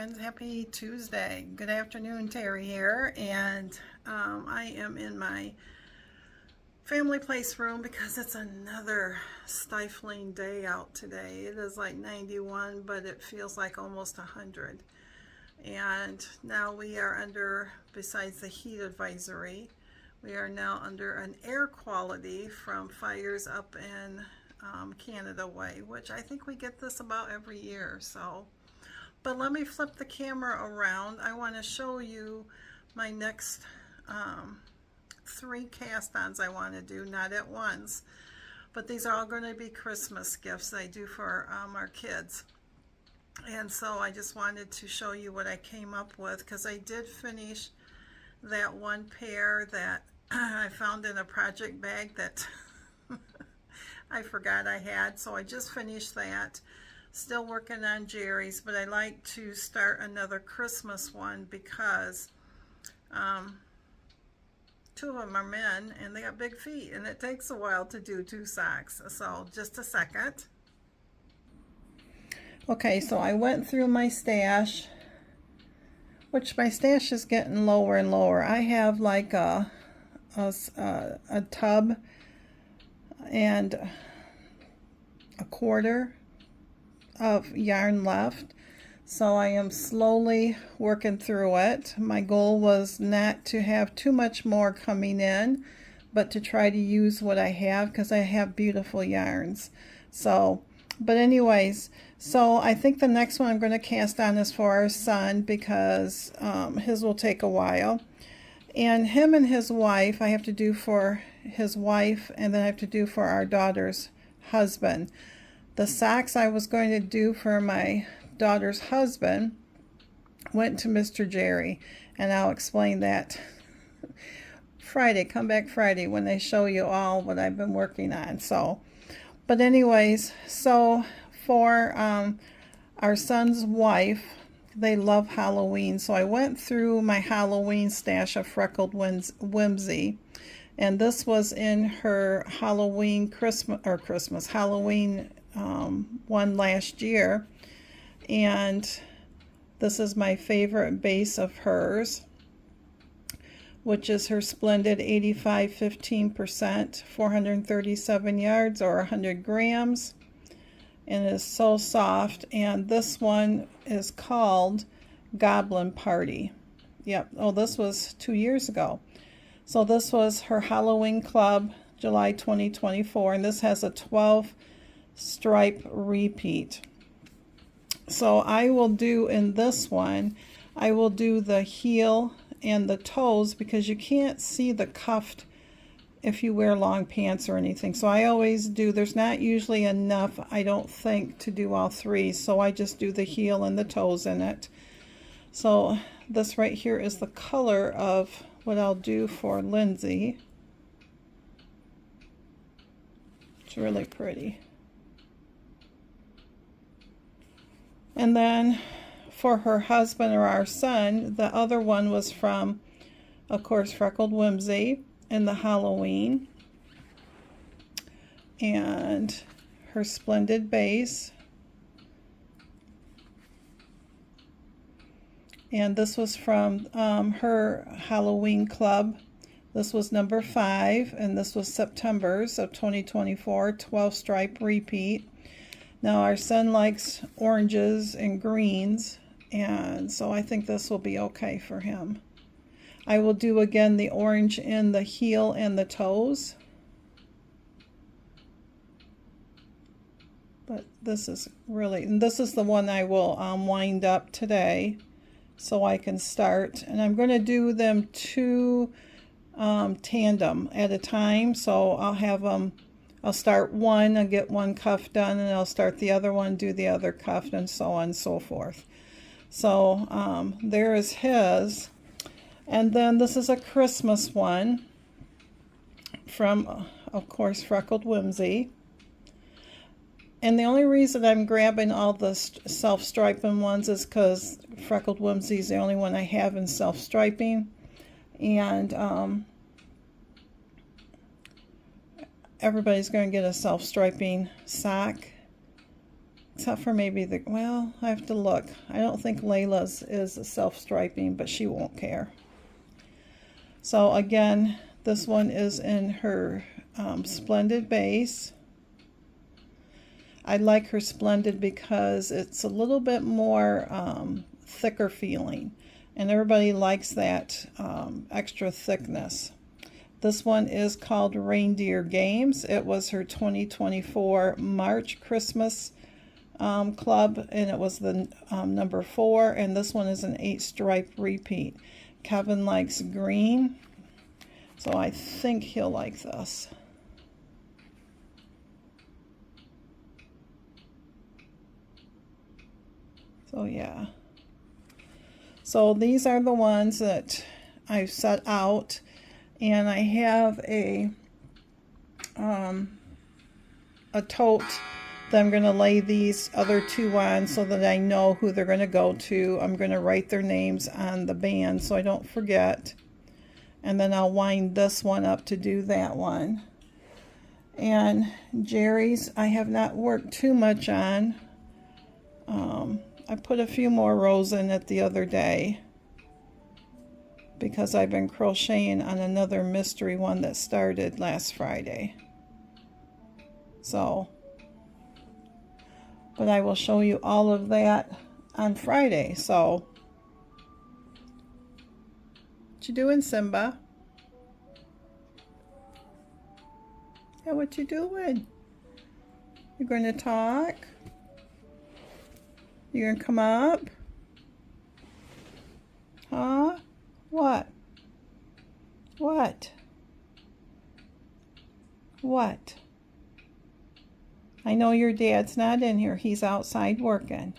friends, happy Tuesday. Good afternoon, Terry here, and I am in my family place room because it's another stifling day out today. It is like 91, but it feels like almost 100. And now we are under, besides the heat advisory, we are now under an air quality from fires up in Canada way, which I think we get this about every year. So, but let me flip the camera around. I want to show you my next 3 cast-ons I want to do, not at once, but these are all going to be Christmas gifts I do for our kids. And so I just wanted to show you what I came up with, because I did finish that one pair that I found in a project bag that I forgot I had. So I just finished that. Still working on Jerry's, but I like to start another Christmas one because 2 of them are men and they got big feet, and it takes a while to do 2 socks. So just a second. Okay, so I went through my stash, which my stash is getting lower and lower. I have like a tub and a quarter of yarn left, so I am slowly working through it. My goal was not to have too much more coming in, but to try to use what I have, because I have beautiful yarns. So, but anyways, so I think the next one I'm going to cast on is for our son, because his will take a while. And him and his wife, I have to do for his wife, and then I have to do for our daughter's husband. The socks I was going to do for my daughter's husband went to Mr. Jerry, and I'll explain that Friday. Come back Friday when they show you all what I've been working on. So, but anyways, so for our son's wife, they love Halloween, so I went through my Halloween stash of Freckled Whimsy, and this was in her Halloween Halloween one last year, and this is my favorite base of hers, which is her Splendid 85 15%, 437 yards or 100 grams. And it is so soft. And this one is called Goblin Party. Yep. Oh, this was 2 years ago. So this was her Halloween Club, July 2024, and this has a 12 stripe repeat. So I will do in this one, I will do the heel and the toes, because you can't see the cuffed if you wear long pants or anything. So I always do, there's not usually enough, I don't think, to do all 3. So I just do the heel and the toes in it. So this right here is the color of what I'll do for Lindsay. It's really pretty. And then for her husband or our son, the other one was from, of course, Freckled Whimsy in the Halloween, and her Splendid base, and this was from her Halloween Club. This was number 5, and this was September's of 2024, 12 stripe repeat. Now our son likes oranges and greens, and so I think this will be okay for him. I will do again the orange in the heel and the toes. But this is really, and this is the one I will wind up today so I can start. And I'm going to do them 2 tandem at a time. So I'll have them, I'll start one and get one cuff done, and I'll start the other one, do the other cuff, and so on and so forth. So there is his. And then this is a Christmas one from, of course, Freckled Whimsy. And the only reason I'm grabbing all the self-striping ones is because Freckled Whimsy is the only one I have in self-striping. And everybody's going to get a self-striping sock. except for maybe the, well, I have to look. I don't think Layla's is self-striping, but she won't care. So again, this one is in her Splendid base. I like her Splendid because it's a little bit more thicker feeling, and everybody likes that extra thickness. This one is called Reindeer Games. It was her 2024 March Christmas club, and it was the number 4, and this one is an 8-stripe repeat. Kevin likes green, so I think he'll like this. So yeah. So these are the ones that I've set out, and I have a tote that I'm going to lay these other 2 on so that I know who they're going to go to. I'm going to write their names on the band so I don't forget. And then I'll wind this one up to do that one. And Jerry's, I have not worked too much on. I put a few more rows in it the other day because I've been crocheting on another mystery one that started last Friday. So, but I will show you all of that on Friday. So, what you doing, Simba? Yeah, what you doing? You going to talk? You gonna come up? Huh? What? What? What? I know your dad's not in here. He's outside working.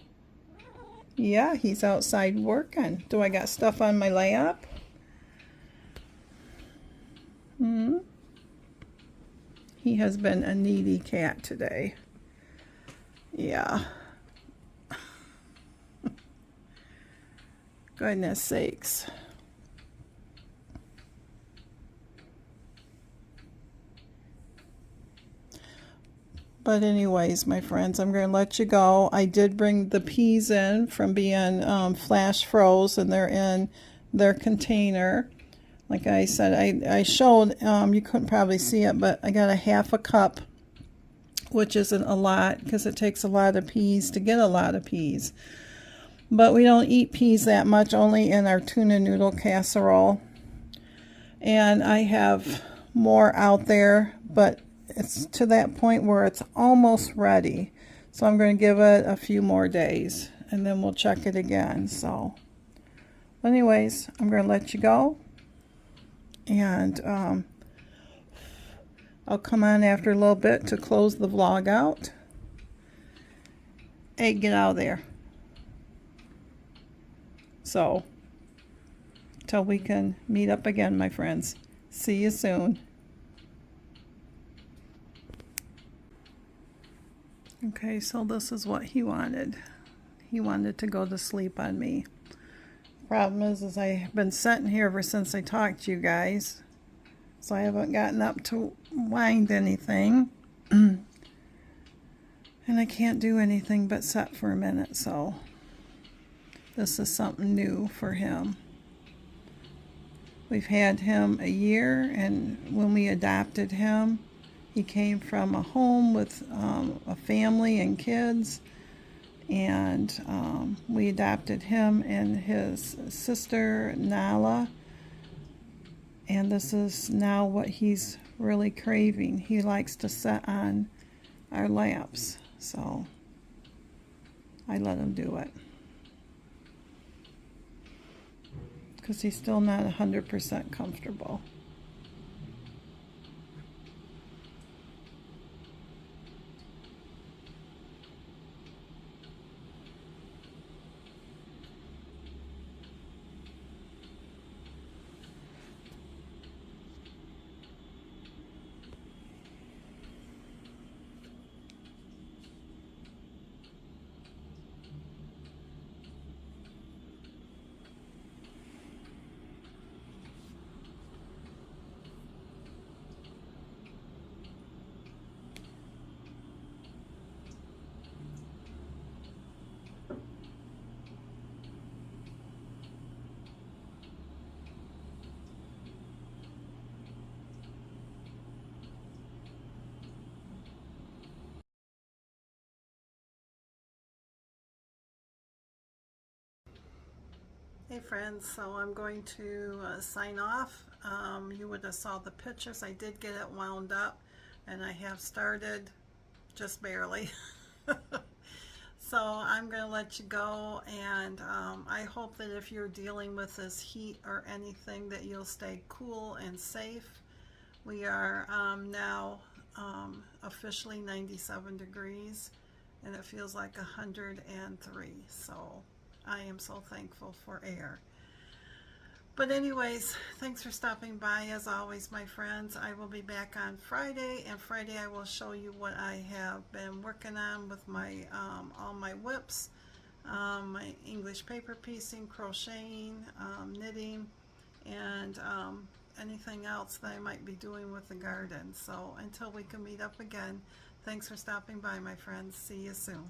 Yeah, he's outside working. Do I got stuff on my lap? He has been a needy cat today. Yeah. Goodness sakes. But anyways, my friends, I'm going to let you go. I did bring the peas in from being flash froze, and they're in their container. Like I said, I showed, you couldn't probably see it, but I got a half a cup, which isn't a lot because it takes a lot of peas to get a lot of peas. But we don't eat peas that much, only in our tuna noodle casserole. And I have more out there, but it's to that point where it's almost ready. So I'm going to give it a few more days, and then we'll check it again. So anyways, I'm going to let you go. And I'll come on after a little bit to close the vlog out. Hey, get out of there. So, till we can meet up again, my friends. See you soon. Okay, so this is what he wanted. He wanted to go to sleep on me. Problem is I've been sitting here ever since I talked to you guys. So I haven't gotten up to wind anything. And I can't do anything but sit for a minute, so this is something new for him. We've had him a year, and when we adopted him, he came from a home with a family and kids, and we adopted him and his sister, Nala, and this is now what he's really craving. He likes to sit on our laps, so I let him do it. Because he's still not 100% comfortable. Hey friends, so I'm going to sign off. You would have saw the pictures. I did get it wound up and I have started just barely. So I'm going to let you go, and I hope that if you're dealing with this heat or anything that you'll stay cool and safe. We are now officially 97 degrees and it feels like 103, so I am so thankful for air. But anyways, thanks for stopping by as always, my friends. I will be back on Friday, and Friday I will show you what I have been working on with my all my whips, my English paper piecing, crocheting, knitting, and anything else that I might be doing with the garden. So until we can meet up again, thanks for stopping by, my friends. See you soon.